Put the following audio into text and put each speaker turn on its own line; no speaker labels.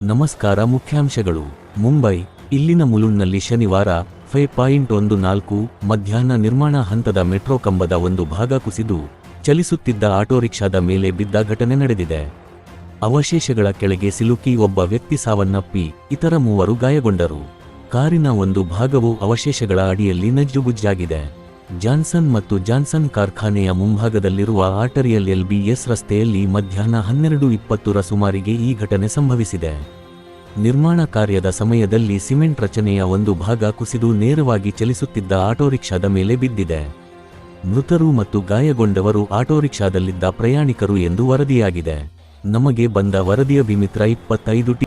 ನಮಸ್ಕಾರ. ಮುಖ್ಯಾಂಶಗಳು. ಮುಂಬೈ ಇಲ್ಲಿನ ಮುಲುಂಡ್ನಲ್ಲಿ ಶನಿವಾರ 5.14 ಮಧ್ಯಾಹ್ನ ನಿರ್ಮಾಣ ಹಂತದ ಮೆಟ್ರೋ ಕಂಬದ ಒಂದು ಭಾಗ ಕುಸಿದು ಚಲಿಸುತ್ತಿದ್ದ ಆಟೋರಿಕ್ಷಾದ ಮೇಲೆ ಬಿದ್ದ ಘಟನೆ ನಡೆದಿದೆ. ಅವಶೇಷಗಳ ಕೆಳಗೆ ಸಿಲುಕಿ ಒಬ್ಬ ವ್ಯಕ್ತಿ ಸಾವನ್ನಪ್ಪಿ ಇತರ 3 ಗಾಯಗೊಂಡರು. ಕಾರಿನ ಒಂದು ಭಾಗವು ಅವಶೇಷಗಳ ಅಡಿಯಲ್ಲಿ ನಜ್ಜುಗುಜ್ಜಾಗಿದೆ. ಜಾನ್ಸನ್ ಮತ್ತು ಜಾನ್ಸನ್ ಕಾರ್ಖಾನೆಯ ಮುಂಭಾಗದಲ್ಲಿರುವ ಆರ್ಟರಿಯಲ್ LBS ರಸ್ತೆಯಲ್ಲಿ ಮಧ್ಯಾಹ್ನ 12:20 ಸುಮಾರಿಗೆ ಈ ಘಟನೆ ಸಂಭವಿಸಿದೆ. ನಿರ್ಮಾಣ ಕಾರ್ಯದ ಸಮಯದಲ್ಲಿ ಸಿಮೆಂಟ್ ರಚನೆಯ ಒಂದು ಭಾಗ ಕುಸಿದು ನೇರವಾಗಿ ಚಲಿಸುತ್ತಿದ್ದ ಆಟೋರಿಕ್ಷಾದ ಮೇಲೆ ಬಿದ್ದಿದೆ. ಮೃತರು ಮತ್ತು ಗಾಯಗೊಂಡವರು ಆಟೋರಿಕ್ಷಾದಲ್ಲಿದ್ದ ಪ್ರಯಾಣಿಕರು ಎಂದು ವರದಿಯಾಗಿದೆ. ನಮಗೆ ಬಂದ ವರದಿಯ ಬಿಮಿತ್ರ 25T